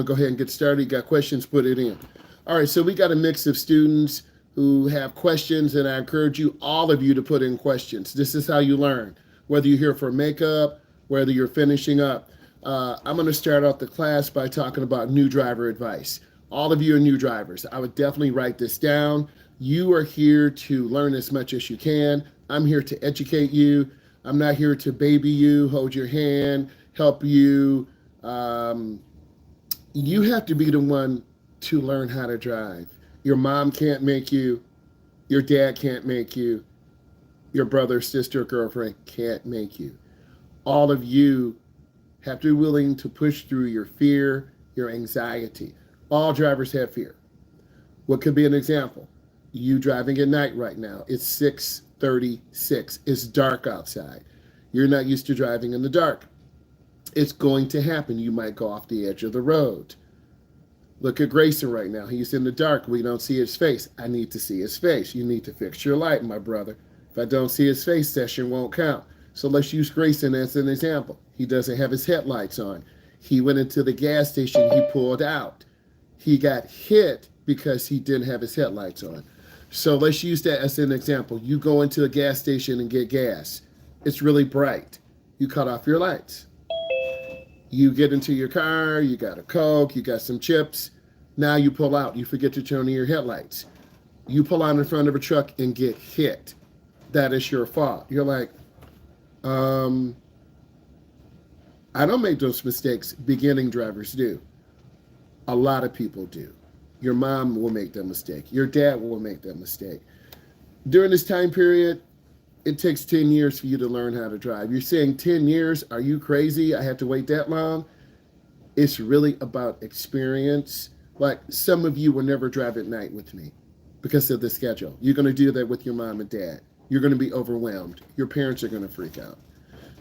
Go ahead and get started. You got questions, put it in. All right, so we got a mix of students who have questions, and I encourage you, all of you, to put in questions. This is how you learn, whether you're here for makeup, whether you're finishing up. I'm going to start off the class by talking about new driver advice. All of you are new drivers. I would definitely write this down. You are here to learn as much as you can. I'm here to educate you. I'm not here to baby you, hold your hand, help you. You have to be the one to learn how to drive. Your mom can't make you. Your dad can't make you. Your brother, sister, girlfriend can't make you. All of you have to be willing to push through your fear, your anxiety. All drivers have fear. What could be an example? You driving at night right now. It's 6:36. It's dark outside. You're not used to driving in the dark. It's going to happen. You might go off the edge of the road. Look at Grayson right now. He's in the dark. We don't see his face. I need to see his face. You need to fix your light, my brother. If I don't see his face, session won't count. So let's use Grayson as an example. He doesn't have his headlights on. He went into the gas station. He pulled out. He got hit because he didn't have his headlights on. So let's use that as an example. You go into a gas station and get gas. It's really bright. You cut off your lights. You get into your car, you got a Coke, you got some chips. Now you pull out, you forget to turn on your headlights. You pull out in front of a truck and get hit. That is your fault. You're like, I don't make those mistakes. Beginning drivers do. A lot of people do. Your mom will make that mistake. Your dad will make that mistake. During this time period, it takes 10 years for you to learn how to drive. You're saying 10 years? Are you crazy? I have to wait that long? It's really about experience. Like, some of you will never drive at night with me because of the schedule. You're going to do that with your mom and dad. You're going to be overwhelmed. Your parents are going to freak out.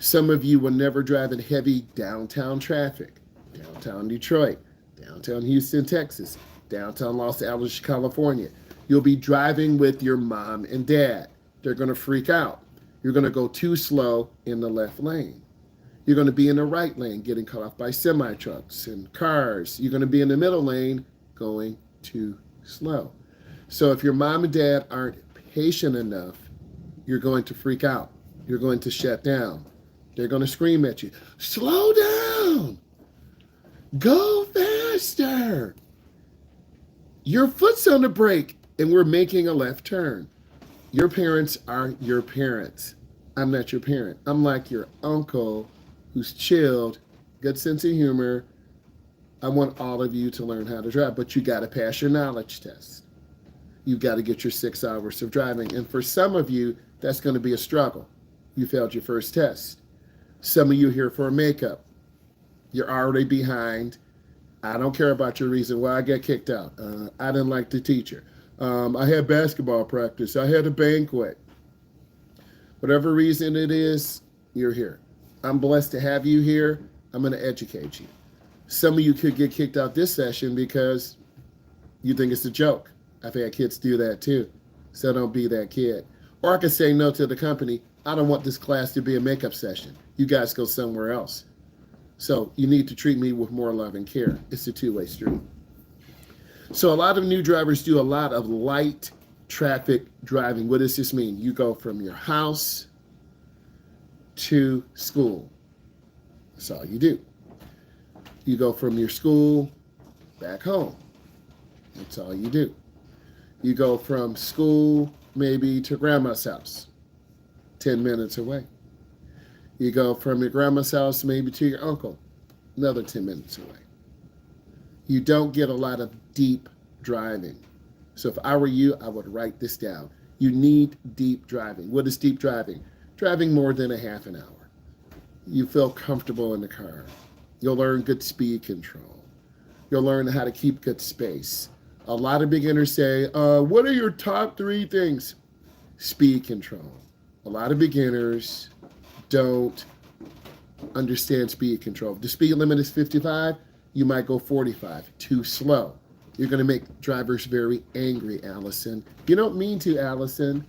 Some of you will never drive in heavy downtown traffic. Downtown Detroit, downtown Houston, Texas, downtown Los Angeles, California. You'll be driving with your mom and dad. They're going to freak out. You're going to go too slow in the left lane. You're going to be in the right lane getting cut off by semi-trucks and cars. You're going to be in the middle lane going too slow. So if your mom and dad aren't patient enough, you're going to freak out. You're going to shut down. They're going to scream at you, slow down, go faster. Your foot's on the brake and we're making a left turn. Your parents are your parents. I'm not your parent. I'm like your uncle who's chilled, good sense of humor. I want all of you to learn how to drive, but you got to pass your knowledge test. You got to get your 6 hours of driving. And for some of you, that's going to be a struggle. You failed your first test. Some of you here for makeup. You're already behind. I don't care about your reason why I got kicked out. I didn't like the teacher. I had basketball practice. I had a banquet. Whatever reason it is, you're here. I'm blessed to have you here. I'm going to educate you. Some of you could get kicked out this session because you think it's a joke. I've had kids do that too. So don't be that kid. Or I could say no to the company. I don't want this class to be a makeup session. You guys go somewhere else. So you need to treat me with more love and care. It's a two-way street. So a lot of new drivers do a lot of light traffic driving. What does this mean? You go from your house to school. That's all you do. You go from your school back home. That's all you do. You go from school maybe to grandma's house, 10 minutes away. You go from your grandma's house maybe to your uncle, another 10 minutes away. You don't get a lot of deep driving. So if I were you, I would write this down. You need deep driving. What is deep driving? Driving more than a half an hour. You feel comfortable in the car. You'll learn good speed control. You'll learn how to keep good space. A lot of beginners say, what are your top 3 things? Speed control. A lot of beginners don't understand speed control. If the speed limit is 55, you might go 45, too slow. You're going to make drivers very angry, Allison. You don't mean to, Allison,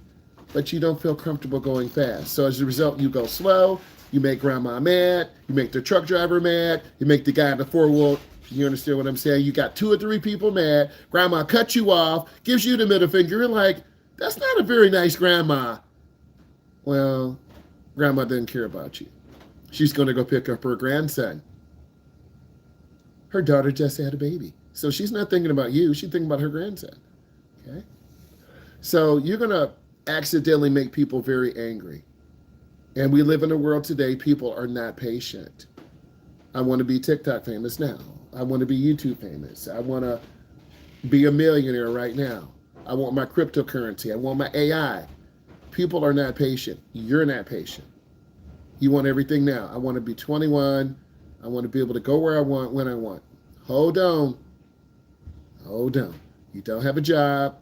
but you don't feel comfortable going fast. So as a result, you go slow, you make grandma mad, you make the truck driver mad, you make the guy in the four-wheel You understand what I'm saying? You got 2 or 3 people mad. Grandma cuts you off, gives you the middle finger. You're like, that's not a very nice grandma. Well, grandma didn't care about you. She's going to go pick up her grandson. Her daughter just had a baby. So she's not thinking about you. She's thinking about her grandson. Okay? So you're going to accidentally make people very angry. And we live in a world today, people are not patient. I want to be TikTok famous now. I want to be YouTube famous. I want to be a millionaire right now. I want my cryptocurrency. I want my AI. People are not patient. You're not patient. You want everything now. I want to be 21. I want to be able to go where I want, when I want. Hold on. Hold on. You don't have a job.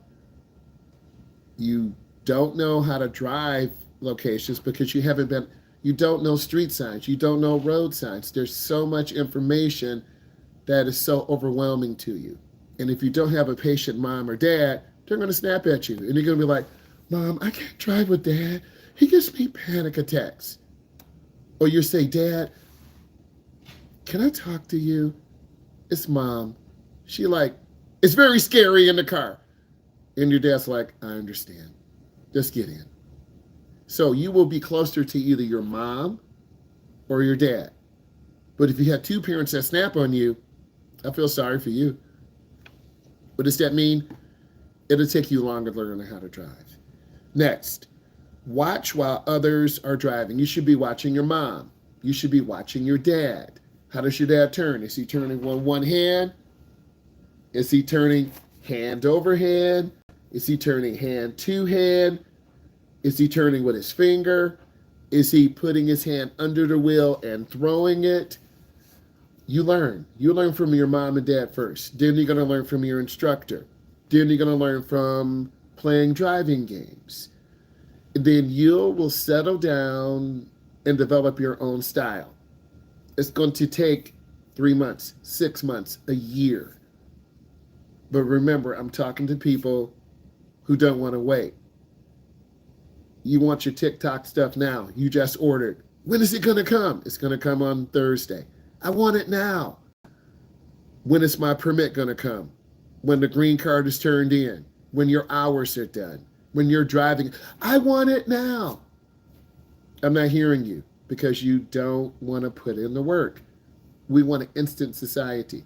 You don't know how to drive locations because you don't know street signs. You don't know road signs. There's so much information that is so overwhelming to you. And if you don't have a patient mom or dad, they're going to snap at you. And you're going to be like, Mom, I can't drive with Dad. He gives me panic attacks. Or you say, Dad, can I talk to you? It's Mom. She like, it's very scary in the car. And your dad's like, I understand. Just get in. So you will be closer to either your mom or your dad. But if you have 2 parents that snap on you, I feel sorry for you. What does that mean? It'll take you longer to learn how to drive. Next, watch while others are driving. You should be watching your mom. You should be watching your dad. How does your dad turn? Is he turning one hand? Is he turning hand over hand? Is he turning hand to hand? Is he turning with his finger? Is he putting his hand under the wheel and throwing it? You learn. You learn from your mom and dad first. Then you're going to learn from your instructor. Then you're going to learn from playing driving games. And then you will settle down and develop your own style. It's going to take 3 months, 6 months, a year. But remember, I'm talking to people who don't want to wait. You want your TikTok stuff now. You just ordered. When is it going to come? It's going to come on Thursday. I want it now. When is my permit going to come? When the green card is turned in? When your hours are done? When you're driving? I want it now. I'm not hearing you because you don't want to put in the work. We want an instant society.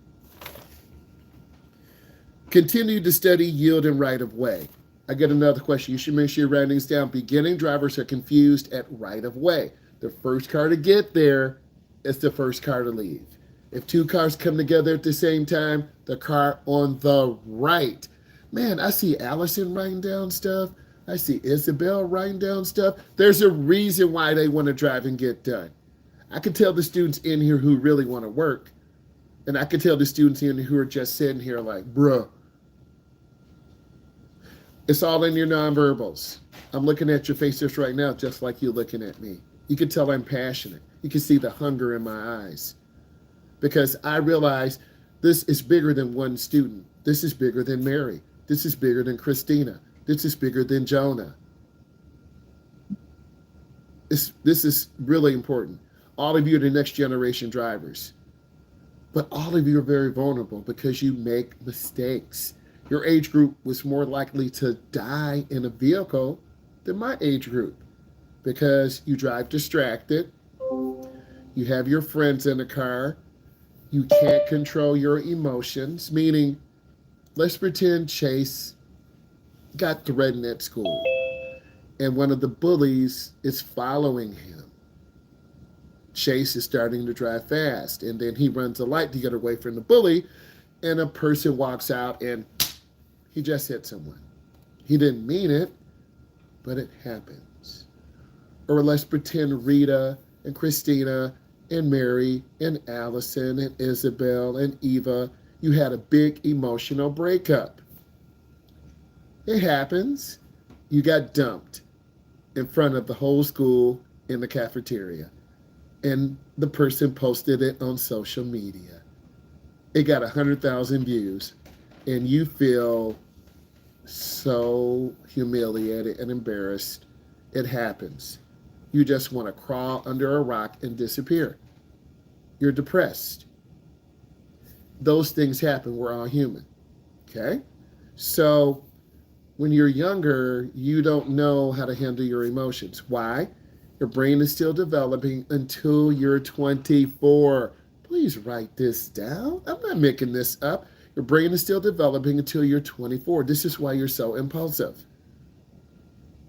Continue to study yield and right of way. I get another question. You should make sure you're writing these down. Beginning drivers are confused at right of way. The first car to get there is the first car to leave. If 2 cars come together at the same time, the car on the right. Man, I see Allison writing down stuff. I see Isabel writing down stuff. There's a reason why they want to drive and get done. I can tell the students in here who really want to work. And I can tell the students in here who are just sitting here like, bruh. It's all in your nonverbals. I'm looking at your faces right now just like you're looking at me. You can tell I'm passionate. You can see the hunger in my eyes. Because I realize this is bigger than one student. This is bigger than Mary. This is bigger than Christina. This is bigger than Jonah. This is really important. All of you are the next generation drivers. But all of you are very vulnerable because you make mistakes. Your age group was more likely to die in a vehicle than my age group because you drive distracted. You have your friends in the car. You can't control your emotions, meaning, let's pretend Chase got threatened at school and one of the bullies is following him. Chase is starting to drive fast and then he runs a light to get away from the bully and a person walks out and he just hit someone. He didn't mean it, but it happens. Or let's pretend Rita and Christina and Mary and Allison and Isabel and Eva, you had a big emotional breakup. It happens. You got dumped in front of the whole school in the cafeteria. And the person posted it on social media. It got 100,000 views. And you feel so humiliated and embarrassed. It happens. You just want to crawl under a rock and disappear. You're depressed. Those things happen. We're all human. Okay? So when you're younger, you don't know how to handle your emotions. Why? Your brain is still developing until you're 24. Please write this down. I'm not making this up. Your brain is still developing until you're 24. This is why you're so impulsive.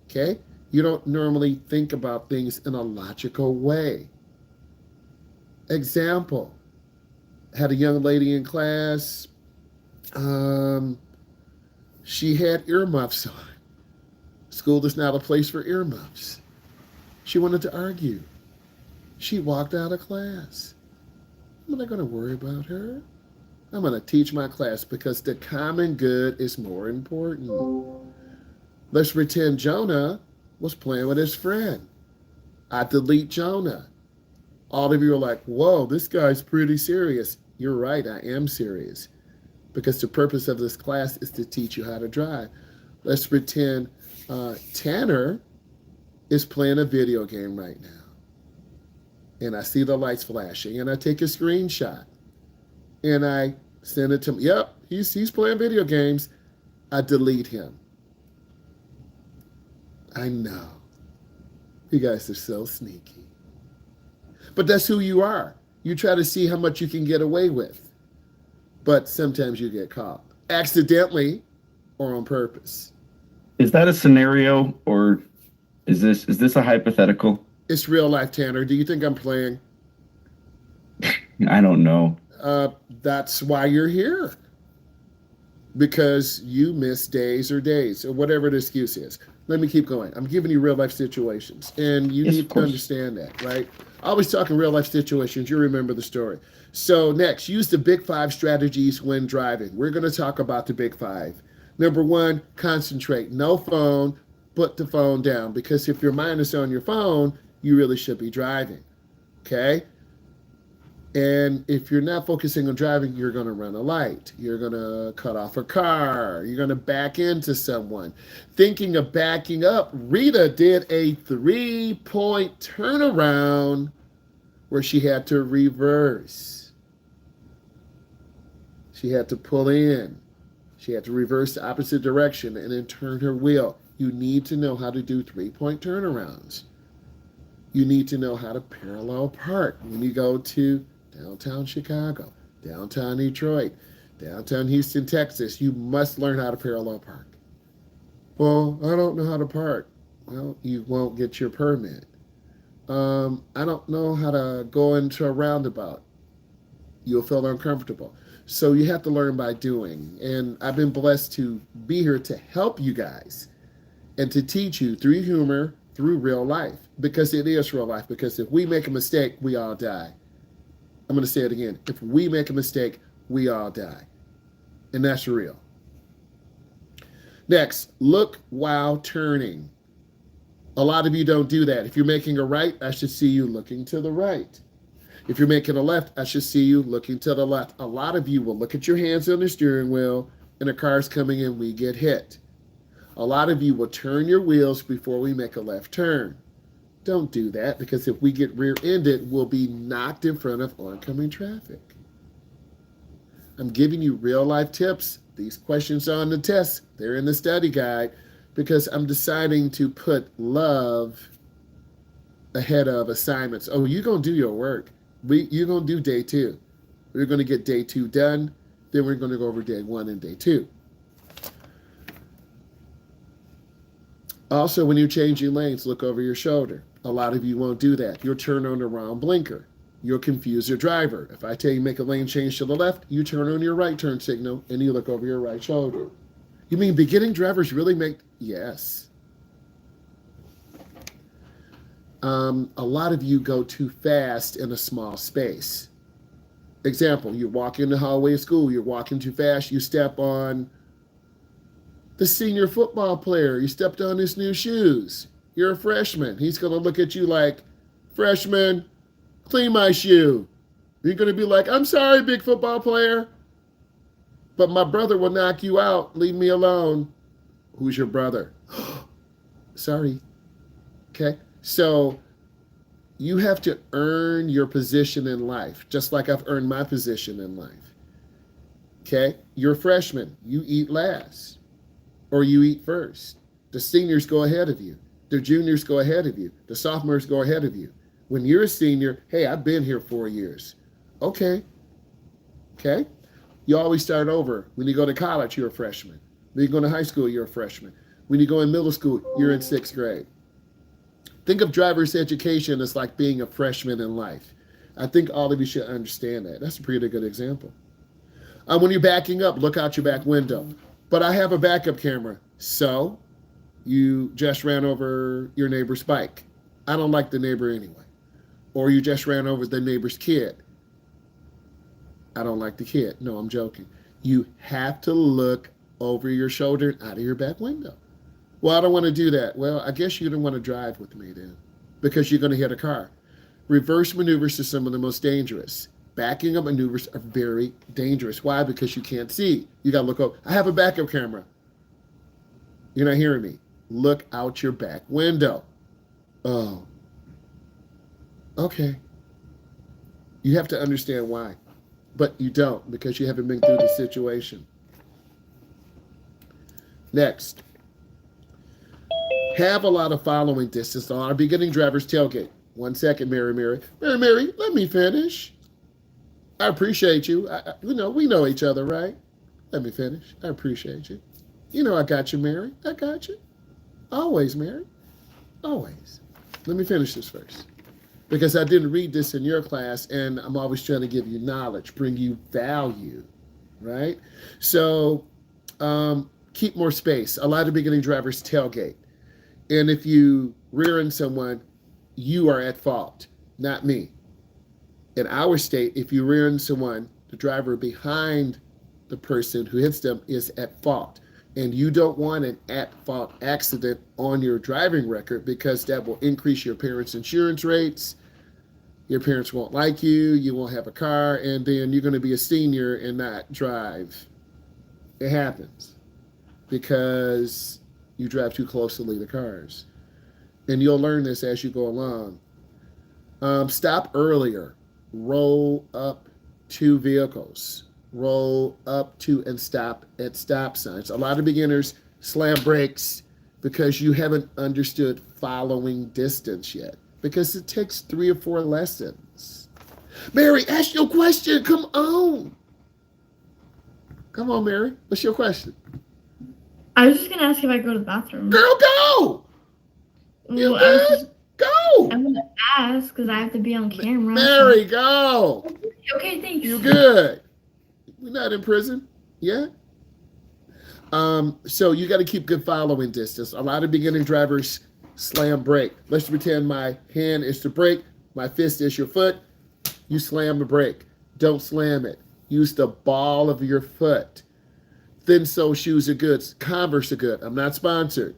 Okay? You don't normally think about things in a logical way. Example, had a young lady in class. She had earmuffs on. School is not a place for earmuffs. She wanted to argue. She walked out of class. I'm not going to worry about her. I'm going to teach my class because the common good is more important. Let's pretend Jonah was playing with his friend. I delete Jonah. All of you are like, whoa, this guy's pretty serious. You're right, I am serious. Because the purpose of this class is to teach you how to drive. Let's pretend Tanner is playing a video game right now. And I see the lights flashing, and I take a screenshot. And I send it to him. Yep, he's playing video games. I delete him. I know. You guys are so sneaky. But that's who you are. You try to see how much you can get away with. But sometimes you get caught. Accidentally or on purpose. Is that a scenario, or is this a hypothetical? It's real life, Tanner. Do you think I'm playing? I don't know. That's why you're here. Because you miss days or whatever the excuse is. Let me keep going. I'm giving you real life situations. And you need to understand that, right? Always talking real life situations. You remember the story. So next, use the big 5 strategies when driving. We're going to talk about the big 5. Number 1, concentrate. No phone. Put the phone down. Because if your mind is on your phone, you really should be driving. Okay? And if you're not focusing on driving, you're going to run a light. You're going to cut off a car. You're going to back into someone. Thinking of backing up, Rita did a 3-point turnaround where she had to reverse. She had to pull in. She had to reverse the opposite direction and then turn her wheel. You need to know how to do 3-point turnarounds. You need to know how to parallel park when you go to downtown Chicago, downtown Detroit, downtown Houston, Texas. You must learn how to parallel park. Well, I don't know how to park. Well, you won't get your permit. I don't know how to go into a roundabout. You'll feel uncomfortable. So you have to learn by doing. And I've been blessed to be here to help you guys and to teach you through humor, through real life. Because it is real life. Because if we make a mistake, we all die. I'm going to say it again. If we make a mistake, we all die. And that's real. Next, look while turning. A lot of you don't do that. If you're making a right, I should see you looking to the right. If you're making a left, I should see you looking to the left. A lot of you will look at your hands on the steering wheel and a car's coming in, we get hit. A lot of you will turn your wheels before we make a left turn. Don't do that, because if we get rear-ended, we'll be knocked in front of oncoming traffic. I'm giving you real-life tips. These questions are on the test. They're in the study guide, because I'm deciding to put love ahead of assignments. Oh, you're going to do your work. You're going to do day 2. We're going to get day 2 done. Then we're going to go over day 1 and day 2. Also, when you're changing lanes, look over your shoulder. A lot of you won't do that. You'll turn on the wrong blinker. You'll confuse your driver. If I tell you make a lane change to the left, you turn on your right turn signal and you look over your right shoulder. You mean beginning drivers really make... Yes. A lot of you go too fast in a small space. Example, you walk in the hallway of school, you're walking too fast, you step on the senior football player, you stepped on his new shoes. You're a freshman. He's going to look at you like, freshman, clean my shoe. You're going to be like, I'm sorry, big football player, but my brother will knock you out. Leave me alone. Who's your brother? Sorry. Okay. So you have to earn your position in life, just like I've earned my position in life. Okay? You're a freshman. You eat last or you eat first. The seniors go ahead of you. The juniors go ahead of you. The sophomores go ahead of you. When you're a senior, hey, I've been here 4 years. Okay. Okay? You always start over. When you go to college, you're a freshman. When you go to high school, you're a freshman. When you go in middle school, you're in 6th grade. Think of driver's education as like being a freshman in life. I think all of you should understand that. That's a pretty good example. When you're backing up, look out your back window. But I have a backup camera. So you just ran over your neighbor's bike. I don't like the neighbor anyway. Or you just ran over the neighbor's kid. I don't like the kid. No, I'm joking. You have to look over your shoulder and out of your back window. Well, I don't want to do that. Well, I guess you don't want to drive with me then, because you're going to hit a car. Reverse maneuvers are some of the most dangerous. Backing up maneuvers are very dangerous. Why? Because you can't see. You got to look over. I have a backup camera. You're not hearing me. Look out your back window. Oh. Okay. You have to understand why. But you don't, because you haven't been through the situation. Next. Have a lot of following distance on our beginning driver's tailgate. 1 second, Mary. Mary, let me finish. I appreciate you. We know each other, right? Let me finish. I appreciate you. You know I got you, Mary. I got you. Always, Mary. Always. Let me finish this first. Because I didn't read this in your class, and I'm always trying to give you knowledge, bring you value, right? So keep more space. A lot of beginning drivers tailgate. And if you rear end someone, you are at fault, not me. In our state, if you rear end someone, the driver behind the person who hits them is at fault. And you don't want an at-fault accident on your driving record, because that will increase your parents' insurance rates. Your parents won't like you. You won't have a car. And then you're going to be a senior and not drive. It happens because you drive too closely to cars. And you'll learn this as you go along. Stop earlier. Roll up to vehicles. Roll up to and stop at stop signs. A lot of beginners slam brakes because you haven't understood following distance yet, because it takes 3 or 4 lessons. Mary, ask your question. Come on. Come on, Mary. What's your question? I was just going to ask if I go to the bathroom. Girl, go. You good? Go. I'm going to ask because I have to be on camera. Mary, go. Okay, thanks. You good? We're not in prison yet. So you got to keep good following distance. A lot of beginning drivers slam brake. Let's pretend my hand is the brake, my fist is your foot. You slam the brake. Don't slam it. Use the ball of your foot. Thin sole shoes are good. Converse are good. I'm not sponsored.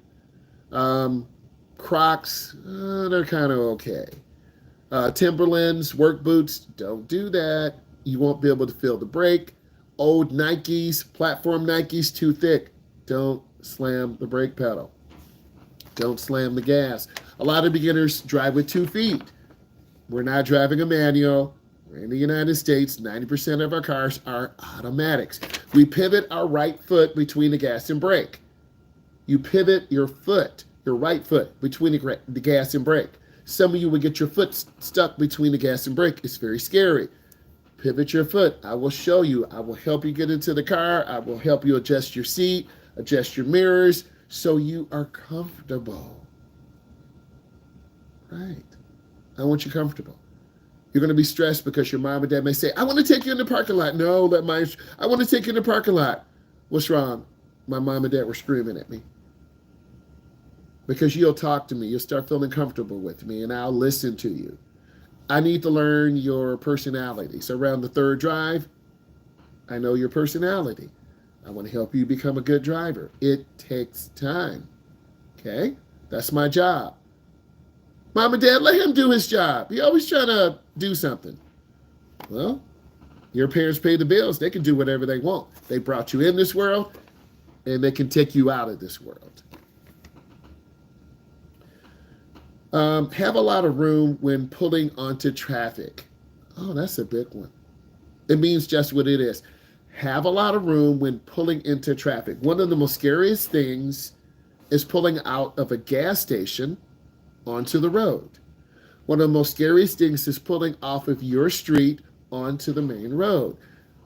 Crocs, they're kind of okay. Timberlands, work boots, don't do that. You won't be able to feel the brake. Old Nikes, platform Nikes, too thick. Don't slam the brake pedal. Don't slam the gas. A lot of beginners drive with 2 feet. We're not driving a manual. We're in the United States. 90% of our cars are automatics. We pivot our right foot between the gas and brake. You pivot your foot, your right foot, between the gas and brake. Some of you will get your foot stuck between the gas and brake. It's very scary. Pivot your foot. I will show you. I will help you get into the car. I will help you adjust your seat, adjust your mirrors, so you are comfortable. Right. I want you comfortable. You're going to be stressed because your mom and dad may say, I want to take you in the parking lot. No, I want to take you in the parking lot. What's wrong? My mom and dad were screaming at me. Because you'll talk to me. You'll start feeling comfortable with me, and I'll listen to you. I need to learn your personality. So around the 3rd drive, I know your personality. I want to help you become a good driver. It takes time. Okay? That's my job. Mom and Dad, let him do his job. He always trying to do something. Well, your parents pay the bills. They can do whatever they want. They brought you in this world, and they can take you out of this world. Have a lot of room when pulling onto traffic. Oh, that's a big one. It means just what it is. Have a lot of room when pulling into traffic. One of the most scariest things is pulling out of a gas station onto the road. One of the most scariest things is pulling off of your street onto the main road.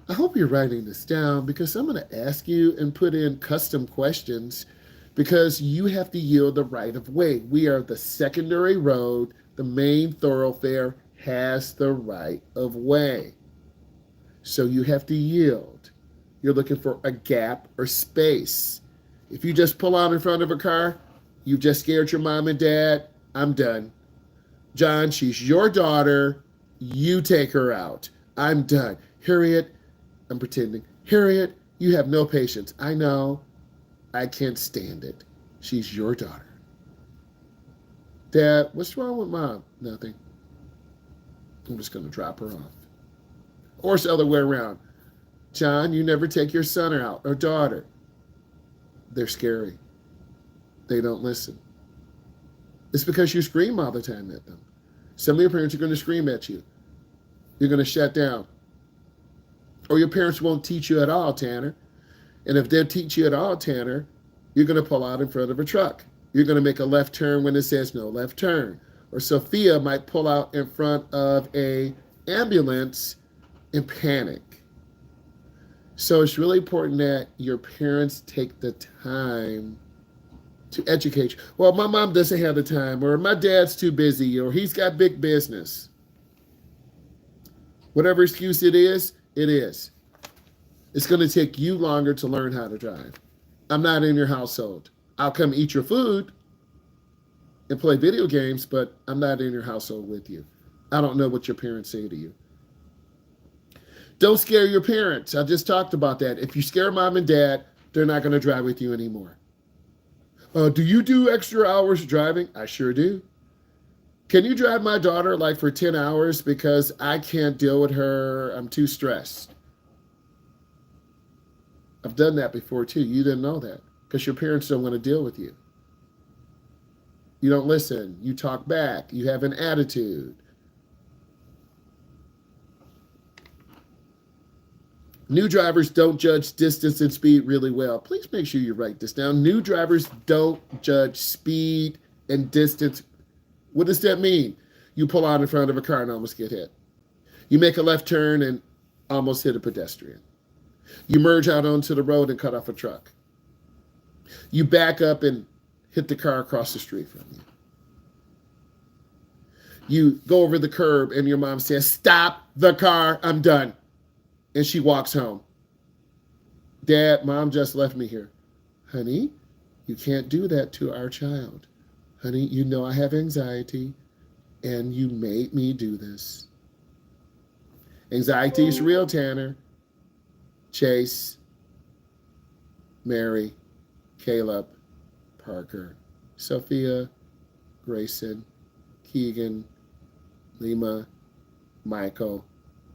I hope you're writing this down because I'm going to ask you and put in custom questions because you have to yield the right of way. We are the secondary road. The main thoroughfare has the right of way. So you have to yield. You're looking for a gap or space. If you just pull out in front of a car, you've just scared your mom and dad. I'm done. John, she's your daughter. You take her out. I'm done. Harriet, I'm pretending. Harriet, you have no patience. I know. I can't stand it. She's your daughter. Dad, what's wrong with mom? Nothing. I'm just going to drop her off. Or it's the other way around. John, you never take your son out or daughter. They're scary. They don't listen. It's because you scream all the time at them. Some of your parents are going to scream at you. You're going to shut down. Or your parents won't teach you at all, Tanner. And if they teach you at all, Tanner, you're going to pull out in front of a truck. You're going to make a left turn when it says no left turn. Or Sophia might pull out in front of a ambulance and panic. So it's really important that your parents take the time to educate you. Well, my mom doesn't have the time, or my dad's too busy, or he's got big business. Whatever excuse it is, it is. It's going to take you longer to learn how to drive. I'm not in your household. I'll come eat your food and play video games, but I'm not in your household with you. I don't know what your parents say to you. Don't scare your parents. I just talked about that. If you scare mom and dad, they're not going to drive with you anymore. Do you do extra hours driving? I sure do. Can you drive my daughter like for 10 hours because I can't deal with her? I'm too stressed. I've done that before too. You didn't know that because your parents don't want to deal with you. You don't listen. You talk back. You have an attitude. New drivers don't judge distance and speed really well. Please make sure you write this down. New drivers don't judge speed and distance. What does that mean? You pull out in front of a car and almost get hit. You make a left turn and almost hit a pedestrian. You merge out onto the road and cut off a truck. You back up and hit the car across the street from you. You go over the curb and your mom says, "Stop the car, I'm done." And she walks home. "Dad, mom just left me here." "Honey, you can't do that to our child. Honey, you know I have anxiety and you made me do this." Anxiety is real, Tanner. Chase, Mary, Caleb, Parker, Sophia, Grayson, Keegan, Lima, Michael,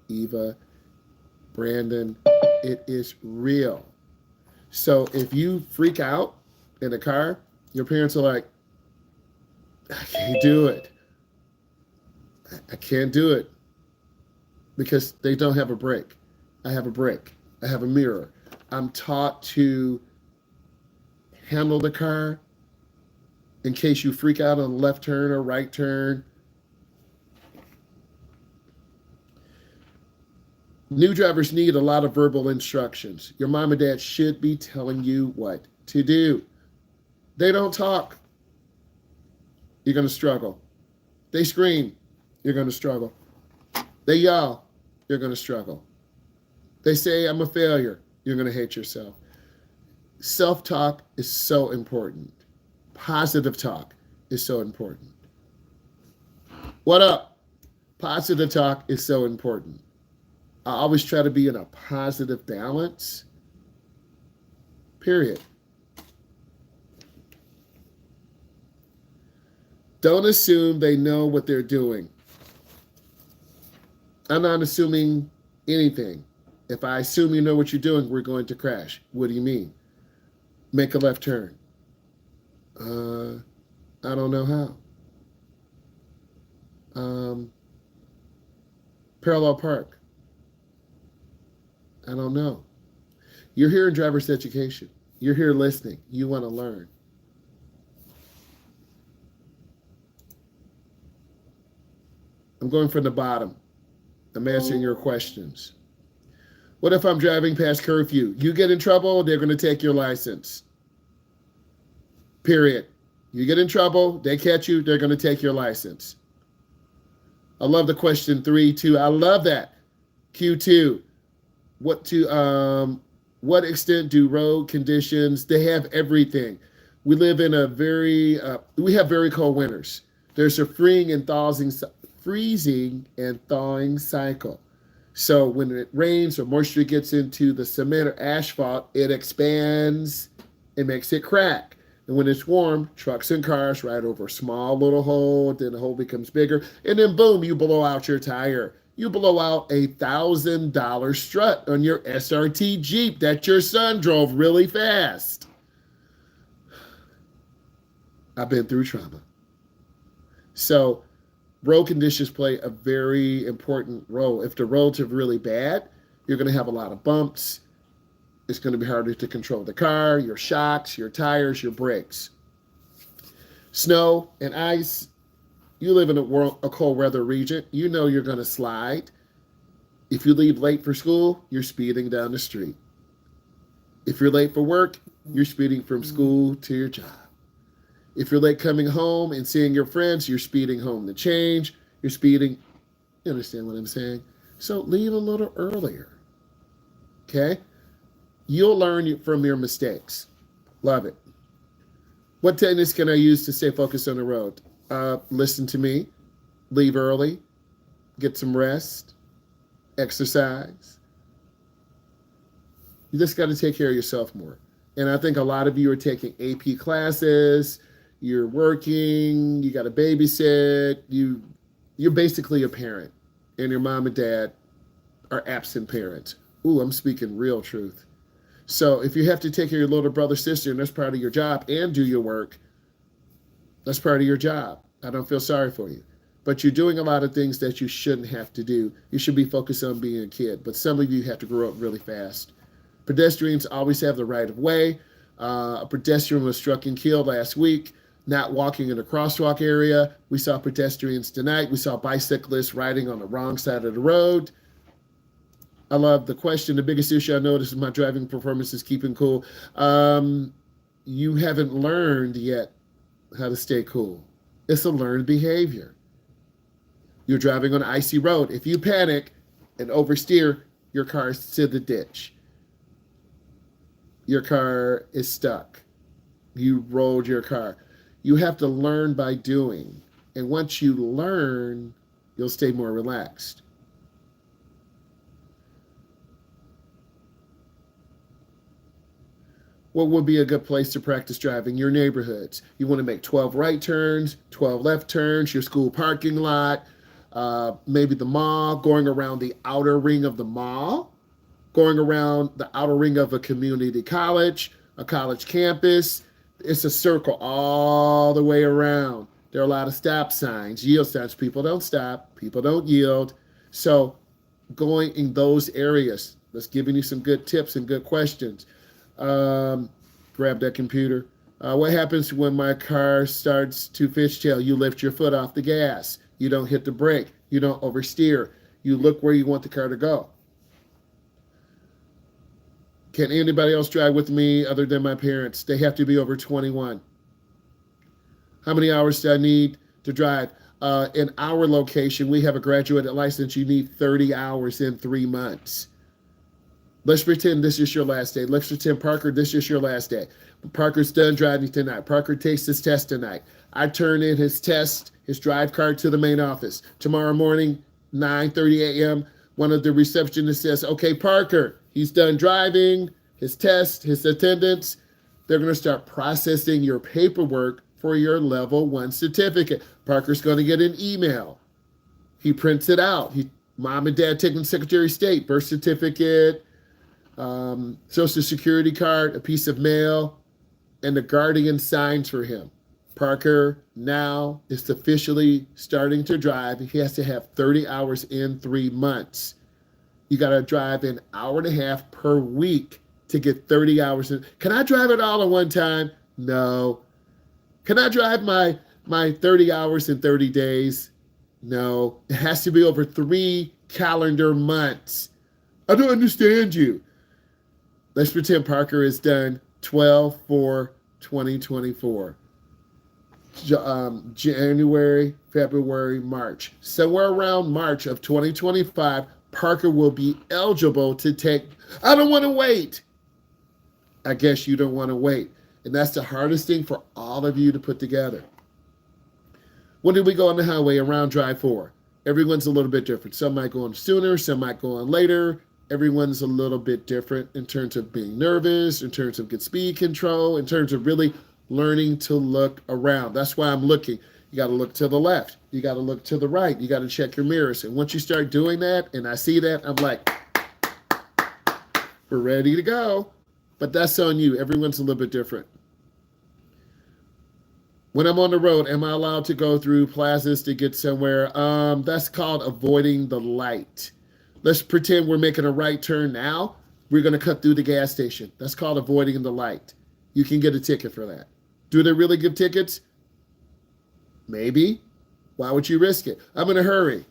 Eva, Brandon, it is real. So if you freak out in a car, your parents are like, "I can't do it. I can't do it." Because they don't have a brake. I have a brake. I have a mirror. I'm taught to handle the car in case you freak out on the left turn or right turn. New drivers need a lot of verbal instructions. Your mom and dad should be telling you what to do. They don't talk. You're going to struggle. They scream. You're going to struggle. They yell. You're going to struggle. They say, "I'm a failure." You're going to hate yourself. Self-talk is so important. Positive talk is so important. What up? Positive talk is so important. I always try to be in a positive balance. Period. Don't assume they know what they're doing. I'm not assuming anything. If I assume you know what you're doing, we're going to crash. What do you mean? Make a left turn. I don't know how. Parallel park. I don't know. You're here in driver's education. You're here listening. You want to learn. I'm going from the bottom. I'm answering your questions. What if I'm driving past curfew? You get in trouble, they're going to take your license. Period. You get in trouble, they catch you, they're going to take your license. I love the question 3, 2. I love that. Q2. What extent do road conditions? They have everything. We live in we have very cold winters. There's a freezing and thawing cycle. So when it rains or moisture gets into the cement or asphalt, it expands and makes it crack. And when it's warm, trucks and cars ride over a small little hole, then the hole becomes bigger, and then boom, you blow out your tire. You blow out $1,000 strut on your SRT Jeep that your son drove really fast. I've been through trauma. So road conditions play a very important role. If the roads are really bad, you're going to have a lot of bumps. It's going to be harder to control the car, your shocks, your tires, your brakes. Snow and ice. You live in a cold weather region. You know you're going to slide. If you leave late for school, you're speeding down the street. If you're late for work, you're speeding from school to your job. If you're late coming home and seeing your friends, you're speeding home to change. You're speeding. You understand what I'm saying? So leave a little earlier. Okay? You'll learn from your mistakes. Love it. What techniques can I use to stay focused on the road? Listen to me. Leave early. Get some rest. Exercise. You just got to take care of yourself more. And I think a lot of you are taking AP classes. You're working, you got to babysit, you're basically a parent, and your mom and dad are absent parents. Ooh, I'm speaking real truth. So if you have to take care of your little brother, sister, and that's part of your job, and do your work, that's part of your job. I don't feel sorry for you. But you're doing a lot of things that you shouldn't have to do. You should be focused on being a kid, but some of you have to grow up really fast. Pedestrians always have the right of way. A pedestrian was struck and killed last week. Not walking in a crosswalk area. We saw pedestrians tonight. We saw bicyclists riding on the wrong side of the road. I love the question. The biggest issue I noticed is my driving performance is keeping cool. You haven't learned yet how to stay cool. It's a learned behavior. You're driving on an icy road. If you panic and oversteer, your car's to the ditch. Your car is stuck. You rolled your car. You have to learn by doing. And once you learn, you'll stay more relaxed. What would be a good place to practice driving? Your neighborhoods. You want to make 12 right turns, 12 left turns, your school parking lot, maybe the mall, going around the outer ring of the mall, going around the outer ring of a community college, a college campus. It's a circle all the way around. There are a lot of stop signs, yield signs. People don't stop. People don't yield. So going in those areas, that's giving you some good tips and good questions. Grab that computer. What happens when my car starts to fishtail? You lift your foot off the gas. You don't hit the brake. You don't oversteer. You look where you want the car to go. Can anybody else drive with me other than my parents? They have to be over 21. How many hours do I need to drive? In our location, we have a graduated license. You need 30 hours in 3 months. Let's pretend this is your last day. Let's pretend, Parker, this is your last day. Parker's done driving tonight. Parker takes his test tonight. I turn in his test, his drive card to the main office. Tomorrow morning, 9:30 a.m., one of the receptionists says, okay, Parker, he's done driving, his test, his attendance. They're going to start processing your paperwork for your level 1 certificate. Parker's going to get an email. He prints it out. Mom and dad take him to Secretary of State, birth certificate, Social Security card, a piece of mail, and the guardian signs for him. Parker now is officially starting to drive. He has to have 30 hours in 3 months. You got to drive an hour and a half per week to get 30 hours in. Can I drive it all at one time? No. Can I drive my 30 hours in 30 days? No. It has to be over 3 calendar months. I don't understand you. Let's pretend Parker is done 12/4/2024. January, February, March. Somewhere around March of 2025, Parker will be eligible to take. I don't want to wait. I guess you don't want to wait. And that's the hardest thing for all of you to put together. When did we go on the highway? Around Drive 4. Everyone's a little bit different. Some might go on sooner, some might go on later. Everyone's a little bit different in terms of being nervous, in terms of good speed control, in terms of really learning to look around. That's why I'm looking. You got to look to the left. You got to look to the right. You got to check your mirrors. And once you start doing that, and I see that, I'm like, we're ready to go. But that's on you. Everyone's a little bit different. When I'm on the road, am I allowed to go through plazas to get somewhere? That's called avoiding the light. Let's pretend we're making a right turn now. We're going to cut through the gas station. That's called avoiding the light. You can get a ticket for that. Do they really give tickets? Maybe. Why would you risk it? I'm in a hurry.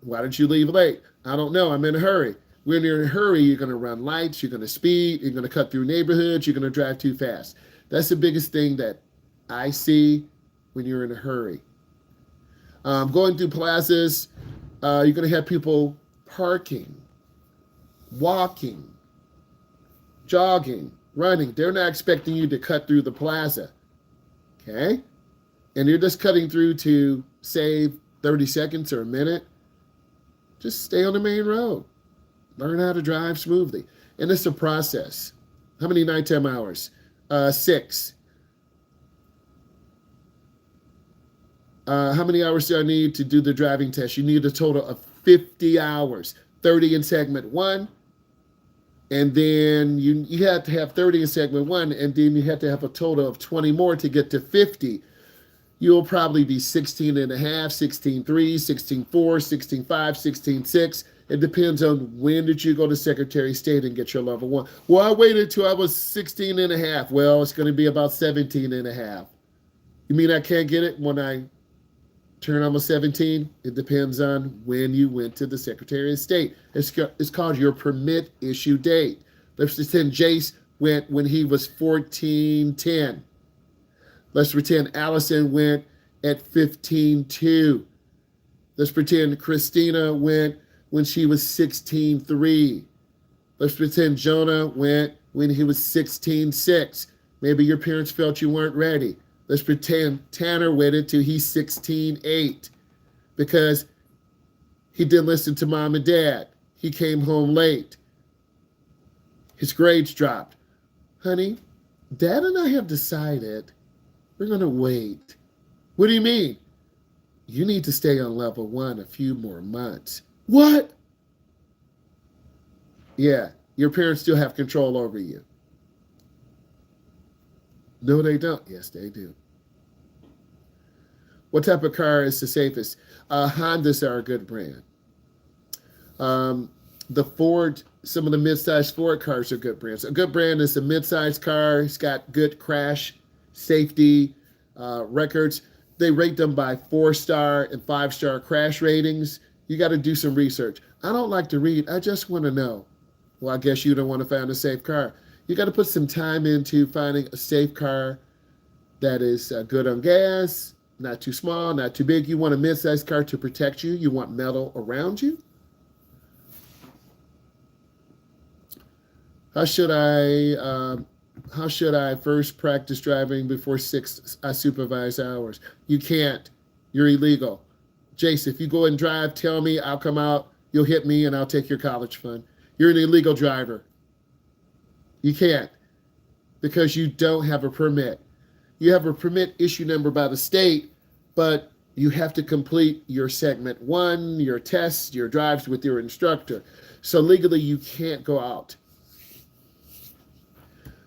Why did you leave late? I don't know. I'm in a hurry. When you're in a hurry, you're going to run lights. You're going to speed. You're going to cut through neighborhoods. You're going to drive too fast. That's the biggest thing that I see when you're in a hurry. Going through plazas, you're going to have people parking, walking, jogging, running. They're not expecting you to cut through the plaza, okay? And you're just cutting through to save 30 seconds or a minute. Just stay on the main road. Learn how to drive smoothly. And it's a process. How many nighttime hours? 6. How many hours do I need to do the driving test? You need a total of 50 hours. 30 in segment 1. And then you have to have 30 in segment 1. And then you have to have a total of 20 more to get to 50. You'll probably be 16 and a half, 16.3, 16.4, 16.5, 16.6. It depends on when did you go to Secretary of State and get your level 1. Well, I waited till I was 16 and a half. Well, it's going to be about 17 and a half. You mean I can't get it when I turn almost 17? It depends on when you went to the Secretary of State. It's called your permit issue date. Let's pretend Jace went when he was 14:10. Let's pretend Allison went at 15:2. Let's pretend Christina went when she was 16:3. Let's pretend Jonah went when he was 16:6. Maybe your parents felt you weren't ready. Let's pretend Tanner waited till he's 16:8 because he didn't listen to mom and dad. He came home late. His grades dropped. Honey, Dad and I have decided we're going to wait. What do you mean? You need to stay on level 1 a few more months. What? Yeah, your parents still have control over you. No, they don't. Yes, they do. What type of car is the safest? Hondas are a good brand. The Ford, some of the mid-sized Ford cars are good brands. A good brand is a mid-sized car. It's got good crash safety records. They rate them by 4-star and 5-star crash ratings. You got to do some research. I don't like to read. I just want to know. Well, I guess you don't want to find a safe car. You got to put some time into finding a safe car that is good on gas, not too small, not too big. You want a mid-sized car to protect you. You want metal around you. How should I first practice driving before 6 supervised hours? You can't. You're illegal. Jace, if you go and drive, tell me, I'll come out, you'll hit me, and I'll take your college fund. You're an illegal driver. You can't because you don't have a permit. You have a permit issue number by the state, but you have to complete your segment 1, your tests, your drives with your instructor. So legally, you can't go out.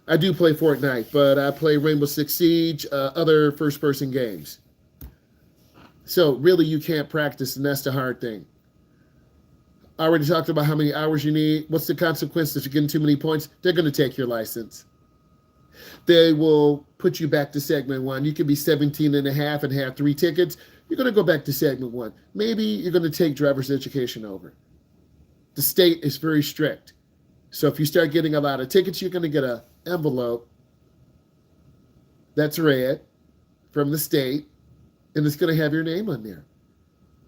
I do play Fortnite, but I play Rainbow Six Siege, other first-person games. So really, you can't practice, and that's the hard thing. I already talked about how many hours you need. What's the consequence if you're getting too many points? They're going to take your license. They will put you back to segment 1. You could be 17 and a half and have 3 tickets. You're going to go back to segment 1. Maybe you're going to take driver's education over. The state is very strict. So if you start getting a lot of tickets, you're going to get an envelope that's red from the state, and it's going to have your name on there.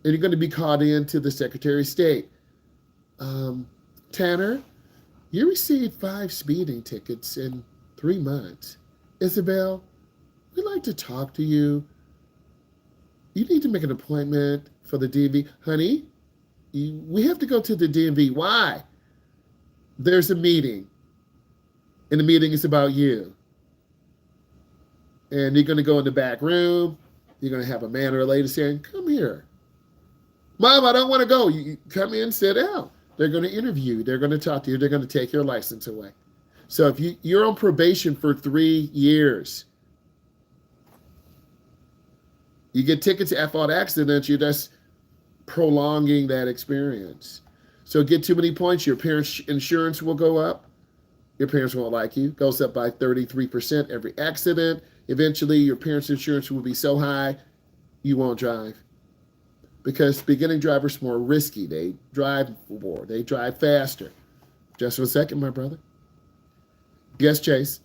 And you're going to be called in to the Secretary of State. Tanner, you received 5 speeding tickets in 3 months. Isabel, we'd like to talk to you. You need to make an appointment for the DMV. Honey, we have to go to the DMV. Why? There's a meeting, and the meeting is about you. And you're going to go in the back room. You're going to have a man or a lady saying, come here. Mom, I don't want to go. You come in, sit down. They're going to interview you. They're going to talk to you. They're going to take your license away. So if you're on probation for 3 years, you get tickets at fault accidents, you're just prolonging that experience. So get too many points, your parents' insurance will go up. Your parents won't like you. Goes up by 33% every accident. Eventually, your parents' insurance will be so high, you won't drive. Because beginning drivers are more risky. They drive more. They drive faster. Just 1 second, my brother. Yes, Chase.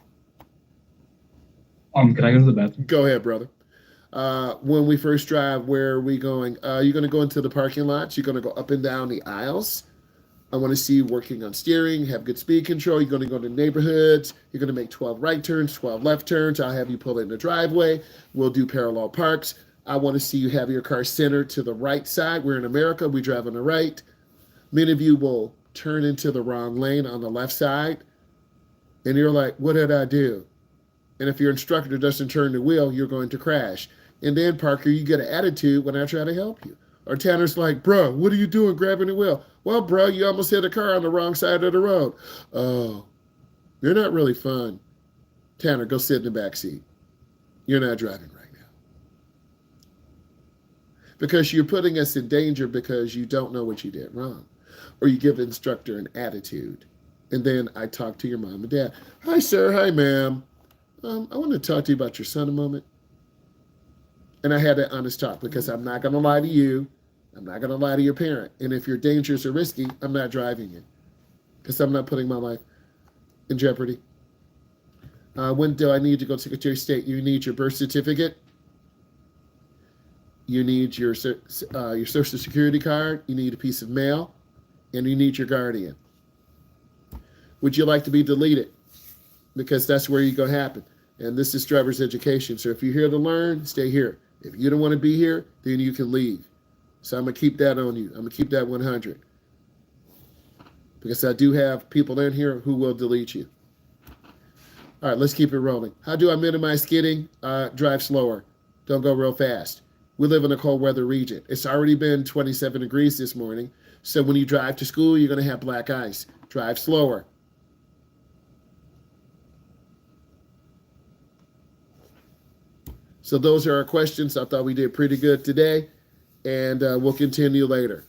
Can I go to the bathroom? Go ahead, brother. When we first drive, where are we going? You're going to go into the parking lots. You're going to go up and down the aisles. I want to see you working on steering, have good speed control. You're going to go to neighborhoods. You're going to make 12 right turns, 12 left turns. I'll have you pull in the driveway. We'll do parallel parks. I want to see you have your car centered to the right side. We're in America. We drive on the right. Many of you will turn into the wrong lane on the left side. And you're like, what did I do? And if your instructor doesn't turn the wheel, you're going to crash. And then, Parker, you get an attitude when I try to help you. Or Tanner's like, bro, what are you doing grabbing the wheel? Well, bro, you almost hit a car on the wrong side of the road. Oh, you're not really fun. Tanner, go sit in the back seat. You're not driving right now. Because you're putting us in danger because you don't know what you did wrong. Or you give the instructor an attitude. And then I talk to your mom and dad. Hi, sir. Hi, ma'am. I want to talk to you about your son a moment. And I had that honest talk because I'm not going to lie to you. I'm not going to lie to your parent. And if you're dangerous or risky, I'm not driving you because I'm not putting my life in jeopardy. When do I need to go to Secretary of State? You need your birth certificate. You need your Social Security card. You need a piece of mail. And you need your guardian. Would you like to be deleted? Because that's where you're going to happen. And this is driver's education. So if you're here to learn, stay here. If you don't want to be here, then you can leave. So I'm going to keep that on you. I'm going to keep that 100. Because I do have people in here who will delete you. All right, let's keep it rolling. How do I minimize skidding? Drive slower. Don't go real fast. We live in a cold weather region. It's already been 27 degrees this morning. So when you drive to school, you're going to have black ice. Drive slower. So those are our questions. I thought we did pretty good today, and we'll continue later.